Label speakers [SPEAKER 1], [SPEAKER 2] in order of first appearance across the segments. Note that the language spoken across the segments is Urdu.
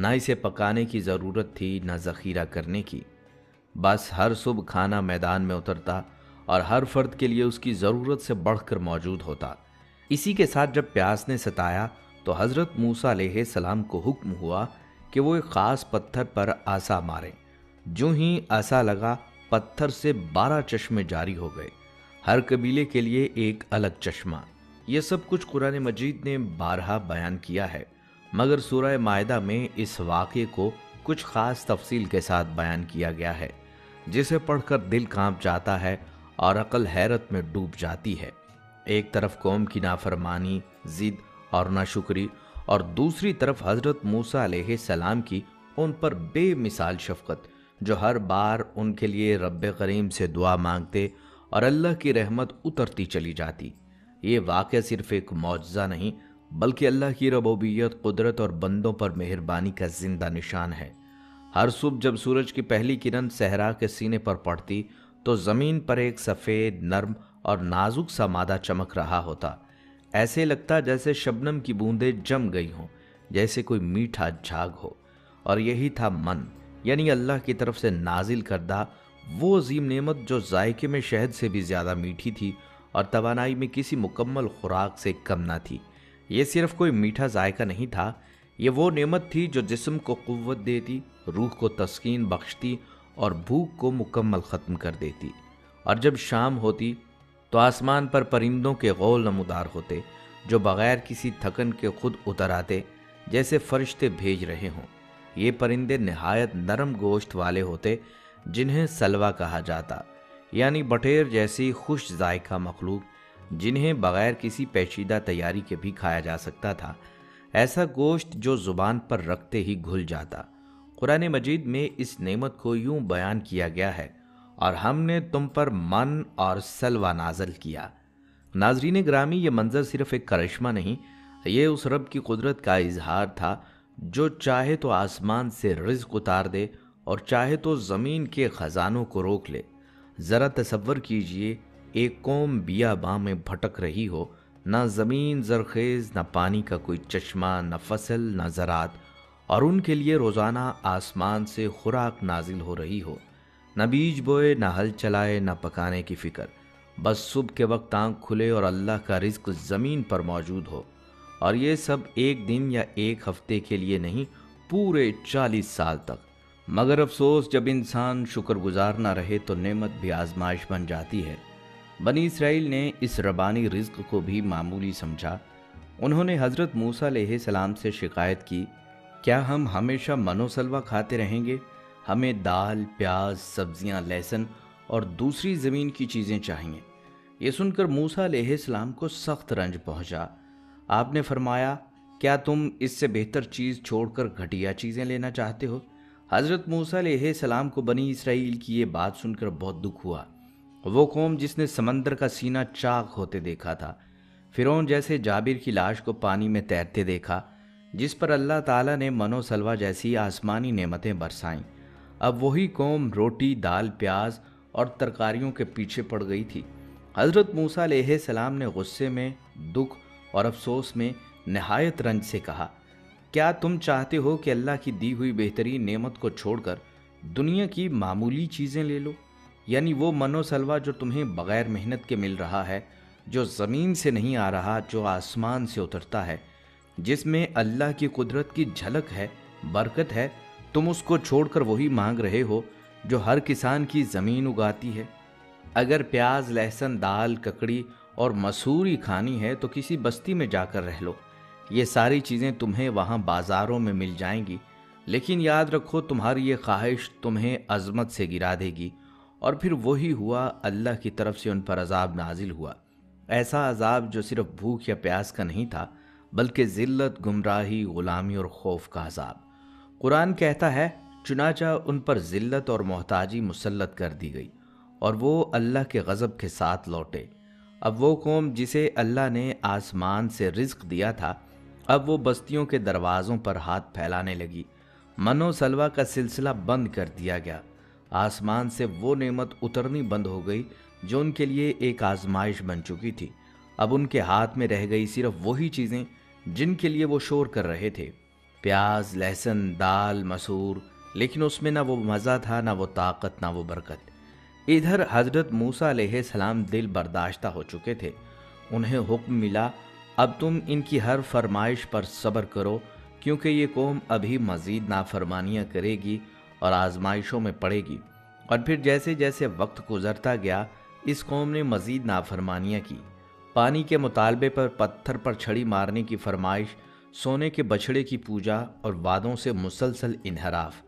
[SPEAKER 1] نہ اسے پکانے کی ضرورت تھی نہ ذخیرہ کرنے کی، بس ہر صبح کھانا میدان میں اترتا اور ہر فرد کے لیے اس کی ضرورت سے بڑھ کر موجود ہوتا۔ اسی کے ساتھ جب پیاس نے ستایا تو حضرت موسیٰ علیہ السلام کو حکم ہوا کہ وہ ایک خاص پتھر پر عصا ماریں۔ جو ہی عصا لگا، پتھر سے 12 چشمے جاری ہو گئے، ہر قبیلے کے لیے ایک الگ چشمہ۔ یہ سب کچھ قرآن مجید نے بارہا بیان کیا ہے، مگر سورہ مائدہ میں اس واقعے کو کچھ خاص تفصیل کے ساتھ بیان کیا گیا ہے، جسے پڑھ کر دل کانپ جاتا ہے اور عقل حیرت میں ڈوب جاتی ہے۔ ایک طرف قوم کی نافرمانی، ضد اور ناشکری، اور دوسری طرف حضرت موسیٰ علیہ السلام کی ان پر بے مثال شفقت، جو ہر بار ان کے لیے رب کریم سے دعا مانگتے اور اللہ کی رحمت اترتی چلی جاتی۔ یہ واقعہ صرف ایک معجزہ نہیں بلکہ اللہ کی ربوبیت، قدرت اور بندوں پر مہربانی کا زندہ نشان ہے۔ ہر صبح جب سورج کی پہلی کرن صحرا کے سینے پر پڑتی تو زمین پر ایک سفید، نرم اور نازک سا مادہ چمک رہا ہوتا۔ ایسے لگتا جیسے شبنم کی بوندیں جم گئی ہوں، جیسے کوئی میٹھا جھاگ ہو۔ اور یہی تھا من، یعنی اللہ کی طرف سے نازل کردہ وہ عظیم نعمت جو ذائقے میں شہد سے بھی زیادہ میٹھی تھی اور توانائی میں کسی مکمل خوراک سے کم نہ تھی۔ یہ صرف کوئی میٹھا ذائقہ نہیں تھا، یہ وہ نعمت تھی جو جسم کو قوت دیتی، روح کو تسکین بخشتی اور بھوک کو مکمل ختم کر دیتی۔ اور جب شام ہوتی تو آسمان پر پرندوں کے غول نمودار ہوتے، جو بغیر کسی تھکن کے خود اتر آتے، جیسے فرشتے بھیج رہے ہوں۔ یہ پرندے نہایت نرم گوشت والے ہوتے، جنہیں سلوا کہا جاتا، یعنی بٹیر جیسی خوش ذائقہ مخلوق جنہیں بغیر کسی پیچیدہ تیاری کے بھی کھایا جا سکتا تھا، ایسا گوشت جو زبان پر رکھتے ہی گھل جاتا۔ قرآن مجید میں اس نعمت کو یوں بیان کیا گیا ہے، اور ہم نے تم پر من اور سلوا نازل کیا۔ ناظرین گرامی، یہ منظر صرف ایک کرشمہ نہیں، یہ اس رب کی قدرت کا اظہار تھا جو چاہے تو آسمان سے رزق اتار دے اور چاہے تو زمین کے خزانوں کو روک لے۔ ذرا تصور کیجئے، ایک قوم بیاباں میں بھٹک رہی ہو، نہ زمین زرخیز، نہ پانی کا کوئی چشمہ، نہ فصل، نہ زراعت، اور ان کے لیے روزانہ آسمان سے خوراک نازل ہو رہی ہو، نہ بیج بوئے، نہ ہل چلائے، نہ پکانے کی فکر، بس صبح کے وقت آنکھ کھلے اور اللہ کا رزق زمین پر موجود ہو۔ اور یہ سب ایک دن یا ایک ہفتے کے لیے نہیں، پورے 40 سال تک۔ مگر افسوس، جب انسان شکر گزار نہ رہے تو نعمت بھی آزمائش بن جاتی ہے۔ بنی اسرائیل نے اس ربانی رزق کو بھی معمولی سمجھا۔ انہوں نے حضرت موسیٰ علیہ السلام سے شکایت کی، کیا ہم ہمیشہ من و سلوا کھاتے رہیں گے؟ ہمیں دال، پیاز، سبزیاں، لہسن اور دوسری زمین کی چیزیں چاہیے۔ یہ سن کر موسیٰ علیہ السلام کو سخت رنج پہنچا۔ آپ نے فرمایا، کیا تم اس سے بہتر چیز چھوڑ کر گھٹیا چیزیں لینا چاہتے ہو؟ حضرت موسیٰ علیہ السلام کو بنی اسرائیل کی یہ بات سن کر بہت دکھ ہوا۔ وہ قوم جس نے سمندر کا سینہ چاک ہوتے دیکھا تھا، فرعون جیسے جابر کی لاش کو پانی میں تیرتے دیکھا، جس پر اللہ تعالیٰ نے من و سلوا جیسی آسمانی نعمتیں برسائیں، اب وہی قوم روٹی، دال، پیاز اور ترکاریوں کے پیچھے پڑ گئی تھی۔ حضرت موسیٰ علیہ السلام نے غصے میں، دکھ اور افسوس میں نہایت رنج سے کہا، کیا تم چاہتے ہو کہ اللہ کی دی ہوئی بہترین نعمت کو چھوڑ کر دنیا کی معمولی چیزیں لے لو؟ یعنی وہ من و سلوا جو تمہیں بغیر محنت کے مل رہا ہے، جو زمین سے نہیں آ رہا، جو آسمان سے اترتا ہے، جس میں اللہ کی قدرت کی جھلک ہے، برکت ہے، تم اس کو چھوڑ کر وہی مانگ رہے ہو جو ہر کسان کی زمین اگاتی ہے۔ اگر پیاز، لہسن، دال، ککڑی اور مسوری کھانی ہے تو کسی بستی میں جا کر رہ لو، یہ ساری چیزیں تمہیں وہاں بازاروں میں مل جائیں گی، لیکن یاد رکھو تمہاری یہ خواہش تمہیں عظمت سے گرا دے گی۔ اور پھر وہی ہوا، اللہ کی طرف سے ان پر عذاب نازل ہوا، ایسا عذاب جو صرف بھوک یا پیاس کا نہیں تھا، بلکہ ذلت، گمراہی، غلامی اور خوف کا عذاب۔ قرآن کہتا ہے، چنانچہ ان پر ذلت اور محتاجی مسلط کر دی گئی، اور وہ اللہ کے غضب کے ساتھ لوٹے۔ اب وہ قوم جسے اللہ نے آسمان سے رزق دیا تھا، اب وہ بستیوں کے دروازوں پر ہاتھ پھیلانے لگی۔ من و سلوا کا سلسلہ بند کر دیا گیا، آسمان سے وہ نعمت اترنی بند ہو گئی جو ان کے لیے ایک آزمائش بن چکی تھی۔ اب ان کے ہاتھ میں رہ گئی صرف وہی چیزیں جن کے لیے وہ شور کر رہے تھے۔ پیاز، لہسن، دال، مسور، لیکن اس میں نہ وہ مزہ تھا، نہ وہ طاقت، نہ وہ برکت۔ ادھر حضرت موسیٰ علیہ السلام دل برداشتہ ہو چکے تھے۔ انہیں حکم ملا، اب تم ان کی ہر فرمائش پر صبر کرو، کیونکہ یہ قوم ابھی مزید نافرمانیاں کرے گی اور آزمائشوں میں پڑے گی۔ اور پھر جیسے جیسے وقت گزرتا گیا، اس قوم نے مزید نافرمانیاں کی۔ پانی کے مطالبے پر پتھر پر چھڑی مارنے کی فرمائش، سونے کے بچھڑے کی پوجا اور وعدوں سے مسلسل انحراف۔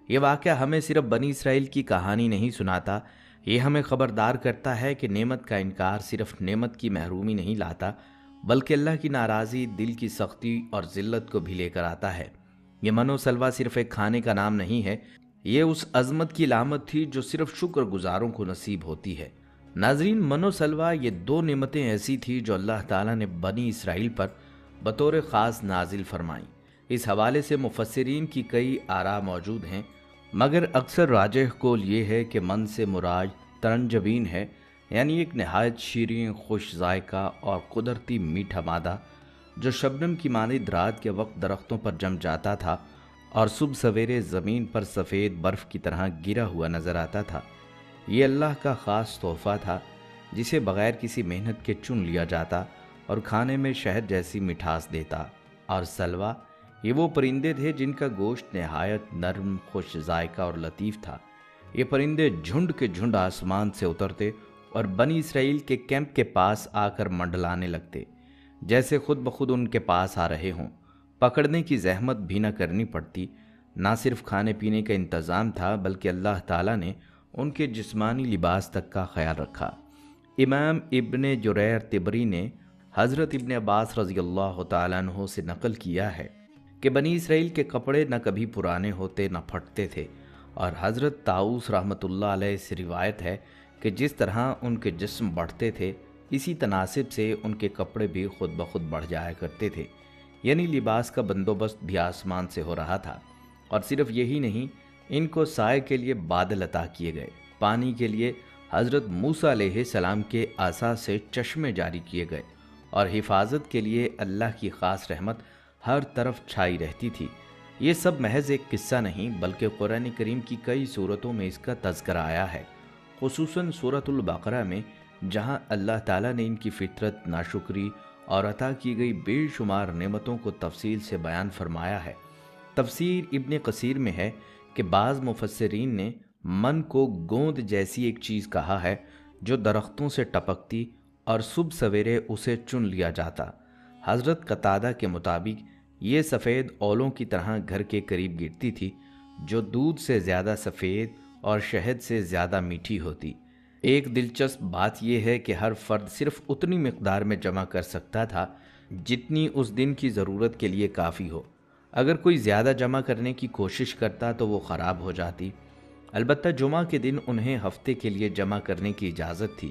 [SPEAKER 1] یہ واقعہ ہمیں صرف بنی اسرائیل کی کہانی نہیں سناتا، یہ ہمیں خبردار کرتا ہے کہ نعمت کا انکار صرف نعمت کی محرومی نہیں لاتا، بلکہ اللہ کی ناراضی، دل کی سختی اور ذلت کو بھی لے کر آتا ہے۔ یہ من و سلوہ صرف ایک کھانے کا نام نہیں ہے، یہ اس عظمت کی علامت تھی جو صرف شکر گزاروں کو نصیب ہوتی ہے۔ ناظرین، من و سلوہ یہ دو نعمتیں ایسی تھی جو اللہ تعالیٰ نے بنی اسرائیل پر بطور خاص نازل فرمائیں۔ اس حوالے سے مفسرین کی کئی آراء موجود ہیں، مگر اکثر راجح قول یہ ہے کہ من سے مراد ترنجبین ہے، یعنی ایک نہایت شیریں، خوش ذائقہ اور قدرتی میٹھا مادہ جو شبنم کی مانند رات کے وقت درختوں پر جم جاتا تھا اور صبح سویرے زمین پر سفید برف کی طرح گرا ہوا نظر آتا تھا۔ یہ اللہ کا خاص تحفہ تھا جسے بغیر کسی محنت کے چن لیا جاتا اور کھانے میں شہد جیسی مٹھاس دیتا۔ اور سلوہ، یہ وہ پرندے تھے جن کا گوشت نہایت نرم، خوش ذائقہ اور لطیف تھا۔ یہ پرندے جھنڈ کے جھنڈ آسمان سے اترتے اور بنی اسرائیل کے کیمپ کے پاس آ کر منڈلانے لگتے، جیسے خود بخود ان کے پاس آ رہے ہوں۔ پکڑنے کی زحمت بھی نہ کرنی پڑتی۔ نہ صرف کھانے پینے کا انتظام تھا، بلکہ اللہ تعالیٰ نے ان کے جسمانی لباس تک کا خیال رکھا۔ امام ابن جریر طبری نے حضرت ابن عباس رضی اللہ تعالیٰ عنہ سے نقل کیا ہے کہ بنی اسرائیل کے کپڑے نہ کبھی پرانے ہوتے نہ پھٹتے تھے، اور حضرت طاؤس رحمۃ اللہ علیہ سے روایت ہے کہ جس طرح ان کے جسم بڑھتے تھے، اسی تناسب سے ان کے کپڑے بھی خود بخود بڑھ جایا کرتے تھے، یعنی لباس کا بندوبست بھی آسمان سے ہو رہا تھا۔ اور صرف یہی نہیں، ان کو سائے کے لیے بادل عطا کیے گئے، پانی کے لیے حضرت موسیٰ علیہ السلام کے عصا سے چشمے جاری کیے گئے، اور حفاظت کے لیے اللہ کی خاص رحمت ہر طرف چھائی رہتی تھی۔ یہ سب محض ایک قصہ نہیں، بلکہ قرآن کریم کی کئی صورتوں میں اس کا تذکرہ آیا ہے، خصوصاً سورۃ البقرہ میں، جہاں اللہ تعالیٰ نے ان کی فطرت، ناشکری اور عطا کی گئی بے شمار نعمتوں کو تفصیل سے بیان فرمایا ہے۔ تفسیر ابن کثیر میں ہے کہ بعض مفسرین نے من کو گوند جیسی ایک چیز کہا ہے جو درختوں سے ٹپکتی اور صبح سویرے اسے چن لیا جاتا۔ حضرت قتادہ کے مطابق یہ سفید اولوں کی طرح گھر کے قریب گرتی تھی، جو دودھ سے زیادہ سفید اور شہد سے زیادہ میٹھی ہوتی۔ ایک دلچسپ بات یہ ہے کہ ہر فرد صرف اتنی مقدار میں جمع کر سکتا تھا جتنی اس دن کی ضرورت کے لیے کافی ہو۔ اگر کوئی زیادہ جمع کرنے کی کوشش کرتا تو وہ خراب ہو جاتی۔ البتہ جمعہ کے دن انہیں ہفتے کے لیے جمع کرنے کی اجازت تھی،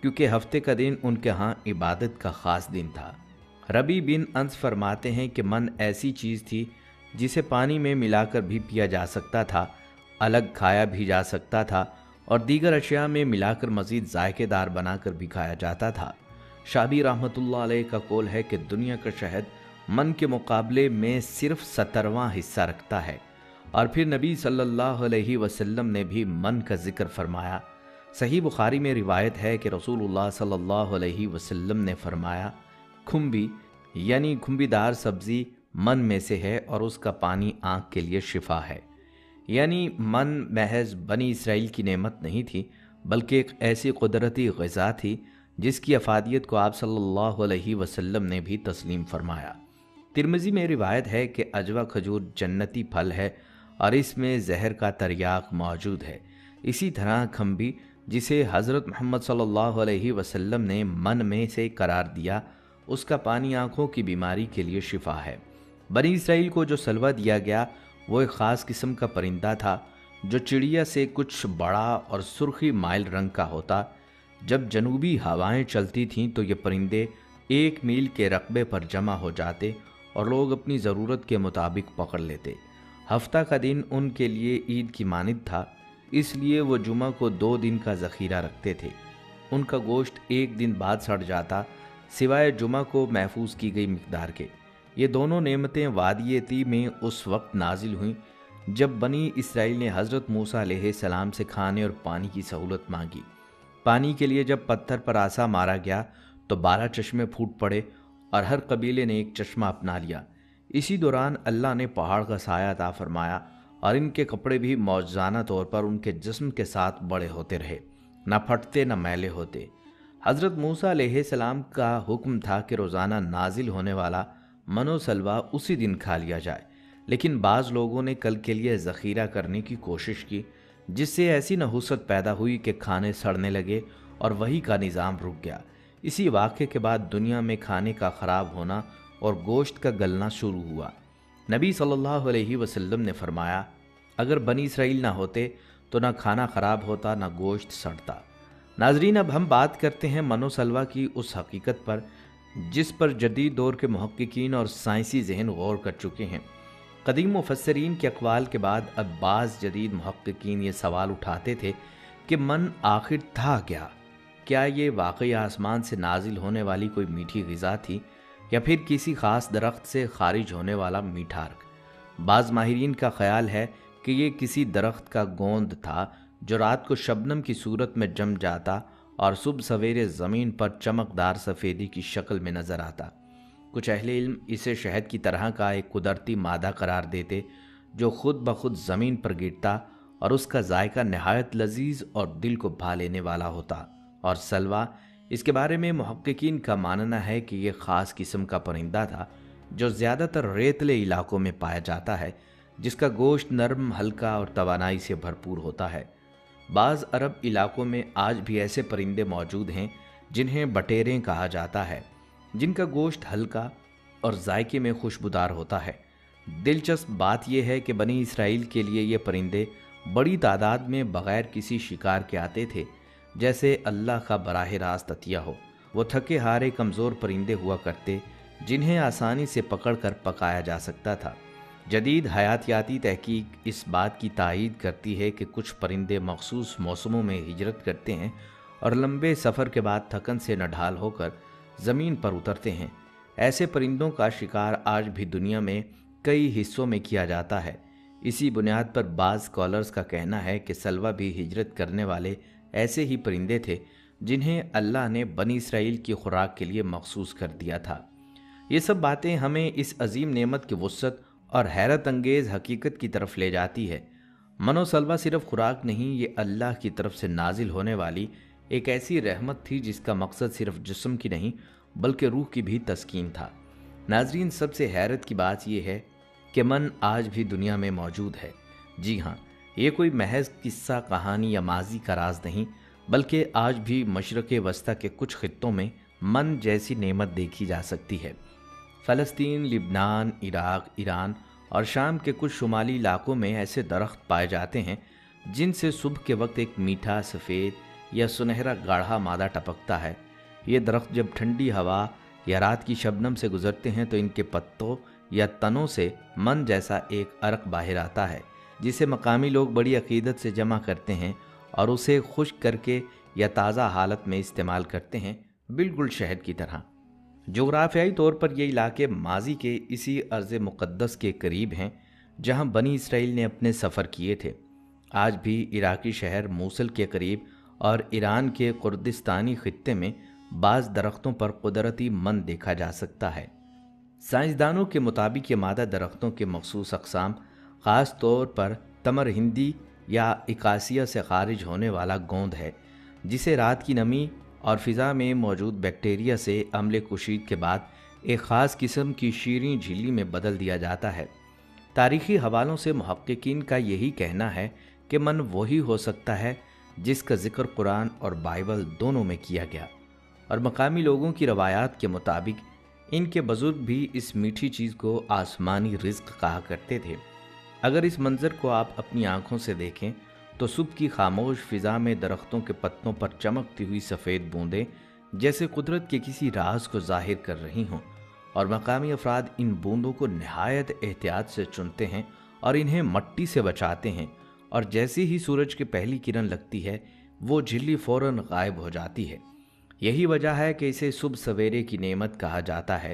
[SPEAKER 1] کیونکہ ہفتے کا دن ان کے ہاں عبادت کا خاص دن تھا۔ ربی بن انس فرماتے ہیں کہ من ایسی چیز تھی جسے پانی میں ملا کر بھی پیا جا سکتا تھا، الگ کھایا بھی جا سکتا تھا، اور دیگر اشیاء میں ملا کر مزید ذائقے دار بنا کر بھی کھایا جاتا تھا۔ شابی رحمۃ اللہ علیہ کا قول ہے کہ دنیا کا شہد من کے مقابلے میں صرف 17واں حصہ رکھتا ہے۔ اور پھر نبی صلی اللہ علیہ وسلم نے بھی من کا ذکر فرمایا۔ صحیح بخاری میں روایت ہے کہ رسول اللہ صلی اللہ علیہ وسلم نے فرمایا، کھمبی یعنی کھمبی دار سبزی من میں سے ہے اور اس کا پانی آنکھ کے لیے شفا ہے۔ یعنی من محض بنی اسرائیل کی نعمت نہیں تھی، بلکہ ایک ایسی قدرتی غذا تھی جس کی افادیت کو آپ صلی اللہ علیہ وسلم نے بھی تسلیم فرمایا۔ ترمذی میں روایت ہے کہ عجوہ کھجور جنتی پھل ہے اور اس میں زہر کا تریاق موجود ہے۔ اسی طرح کھمبی، جسے حضرت محمد صلی اللہ علیہ وسلم نے من میں سے قرار دیا، اس کا پانی آنکھوں کی بیماری کے لیے شفا ہے۔ بنی اسرائیل کو جو سلوہ دیا گیا وہ ایک خاص قسم کا پرندہ تھا جو چڑیا سے کچھ بڑا اور سرخی مائل رنگ کا ہوتا۔ جب جنوبی ہوائیں چلتی تھیں تو یہ پرندے 1 میل کے رقبے پر جمع ہو جاتے اور لوگ اپنی ضرورت کے مطابق پکڑ لیتے۔ ہفتہ کا دن ان کے لیے عید کی مانند تھا، اس لیے وہ جمعہ کو 2 دن کا ذخیرہ رکھتے تھے۔ ان کا گوشت 1 دن بعد سڑ جاتا، سوائے جمعہ کو محفوظ کی گئی مقدار کے۔ یہ دونوں نعمتیں وادی تی میں اس وقت نازل ہوئیں جب بنی اسرائیل نے حضرت موسیٰ علیہ السلام سے کھانے اور پانی کی سہولت مانگی۔ پانی کے لیے جب پتھر پر آسا مارا گیا تو 12 چشمے پھوٹ پڑے اور ہر قبیلے نے ایک چشمہ اپنا لیا۔ اسی دوران اللہ نے پہاڑ کا سایہ عطا فرمایا اور ان کے کپڑے بھی معجزانہ طور پر ان کے جسم کے ساتھ بڑے ہوتے رہے، نہ پھٹتے نہ میلے ہوتے۔ حضرت موسیٰ علیہ السلام کا حکم تھا کہ روزانہ نازل ہونے والا من و سلوہ اسی دن کھا لیا جائے، لیکن بعض لوگوں نے کل کے لیے ذخیرہ کرنے کی کوشش کی، جس سے ایسی نحوست پیدا ہوئی کہ کھانے سڑنے لگے اور وہی کا نظام رک گیا۔ اسی واقعے کے بعد دنیا میں کھانے کا خراب ہونا اور گوشت کا گلنا شروع ہوا۔ نبی صلی اللہ علیہ وسلم نے فرمایا، اگر بنی اسرائیل نہ ہوتے تو نہ کھانا خراب ہوتا نہ گوشت سڑتا۔ ناظرین، اب ہم بات کرتے ہیں من و سلوہ کی اس حقیقت پر جس پر جدید دور کے محققین اور سائنسی ذہن غور کر چکے ہیں۔ قدیم مفسرین کے اقوال کے بعد اب بعض جدید محققین یہ سوال اٹھاتے تھے کہ من آخر تھا کیا یہ واقعی آسمان سے نازل ہونے والی کوئی میٹھی غذا تھی یا پھر کسی خاص درخت سے خارج ہونے والا میٹھا ارک؟ بعض ماہرین کا خیال ہے کہ یہ کسی درخت کا گوند تھا جو رات کو شبنم کی صورت میں جم جاتا اور صبح سویرے زمین پر چمکدار سفیدی کی شکل میں نظر آتا۔ کچھ اہل علم اسے شہد کی طرح کا ایک قدرتی مادہ قرار دیتے جو خود بخود زمین پر گرتا اور اس کا ذائقہ نہایت لذیذ اور دل کو بھا لینے والا ہوتا۔ اور سلوہ، اس کے بارے میں محققین کا ماننا ہے کہ یہ خاص قسم کا پرندہ تھا جو زیادہ تر ریتلے علاقوں میں پایا جاتا ہے، جس کا گوشت نرم، ہلکا اور توانائی سے بھرپور ہوتا ہے۔ بعض عرب علاقوں میں آج بھی ایسے پرندے موجود ہیں جنہیں بٹیریں کہا جاتا ہے، جن کا گوشت ہلکا اور ذائقے میں خوشبودار ہوتا ہے۔ دلچسپ بات یہ ہے کہ بنی اسرائیل کے لیے یہ پرندے بڑی تعداد میں بغیر کسی شکار کے آتے تھے، جیسے اللہ کا براہ راست عطیہ ہو۔ وہ تھکے ہارے کمزور پرندے ہوا کرتے جنہیں آسانی سے پکڑ کر پکایا جا سکتا تھا۔ جدید حیاتیاتی تحقیق اس بات کی تائید کرتی ہے کہ کچھ پرندے مخصوص موسموں میں ہجرت کرتے ہیں اور لمبے سفر کے بعد تھکن سے نڈھال ہو کر زمین پر اترتے ہیں۔ ایسے پرندوں کا شکار آج بھی دنیا میں کئی حصوں میں کیا جاتا ہے۔ اسی بنیاد پر بعض اسکالرز کا کہنا ہے کہ سلوہ بھی ہجرت کرنے والے ایسے ہی پرندے تھے جنہیں اللہ نے بنی اسرائیل کی خوراک کے لیے مخصوص کر دیا تھا۔ یہ سب باتیں ہمیں اس عظیم نعمت کی وسعت اور حیرت انگیز حقیقت کی طرف لے جاتی ہے۔ من و سلوہ صرف خوراک نہیں، یہ اللہ کی طرف سے نازل ہونے والی ایک ایسی رحمت تھی جس کا مقصد صرف جسم کی نہیں بلکہ روح کی بھی تسکین تھا۔ ناظرین، سب سے حیرت کی بات یہ ہے کہ من آج بھی دنیا میں موجود ہے۔ جی ہاں، یہ کوئی محض قصہ کہانی یا ماضی کا راز نہیں، بلکہ آج بھی مشرق وسطیٰ کے کچھ خطوں میں من جیسی نعمت دیکھی جا سکتی ہے۔ فلسطین، لبنان، عراق، ایران اور شام کے کچھ شمالی علاقوں میں ایسے درخت پائے جاتے ہیں جن سے صبح کے وقت ایک میٹھا سفید یا سنہرا گاڑھا مادہ ٹپکتا ہے۔ یہ درخت جب ٹھنڈی ہوا یا رات کی شبنم سے گزرتے ہیں تو ان کے پتوں یا تنوں سے من جیسا ایک عرق باہر آتا ہے، جسے مقامی لوگ بڑی عقیدت سے جمع کرتے ہیں اور اسے خشک کر کے یا تازہ حالت میں استعمال کرتے ہیں، بالکل شہد کی طرح۔ جغرافیائی طور پر یہ علاقے ماضی کے اسی ارض مقدس کے قریب ہیں جہاں بنی اسرائیل نے اپنے سفر کیے تھے۔ آج بھی عراقی شہر موصل کے قریب اور ایران کے کردستانی خطے میں بعض درختوں پر قدرتی من دیکھا جا سکتا ہے۔ سائنسدانوں کے مطابق یہ مادہ درختوں کے مخصوص اقسام، خاص طور پر تمر ہندی یا اکاسیا سے خارج ہونے والا گوند ہے، جسے رات کی نمی اور فضا میں موجود بیکٹیریا سے عمل کشید کے بعد ایک خاص قسم کی شیریں جھلی میں بدل دیا جاتا ہے۔ تاریخی حوالوں سے محققین کا یہی کہنا ہے کہ من وہی ہو سکتا ہے جس کا ذکر قرآن اور بائبل دونوں میں کیا گیا، اور مقامی لوگوں کی روایات کے مطابق ان کے بزرگ بھی اس میٹھی چیز کو آسمانی رزق کہا کرتے تھے۔ اگر اس منظر کو آپ اپنی آنکھوں سے دیکھیں تو صبح کی خاموش فضا میں درختوں کے پتوں پر چمکتی ہوئی سفید بوندیں جیسے قدرت کے کسی راز کو ظاہر کر رہی ہوں، اور مقامی افراد ان بوندوں کو نہایت احتیاط سے چنتے ہیں اور انہیں مٹی سے بچاتے ہیں، اور جیسے ہی سورج کی پہلی کرن لگتی ہے وہ جھلی فوراً غائب ہو جاتی ہے۔ یہی وجہ ہے کہ اسے صبح سویرے کی نعمت کہا جاتا ہے۔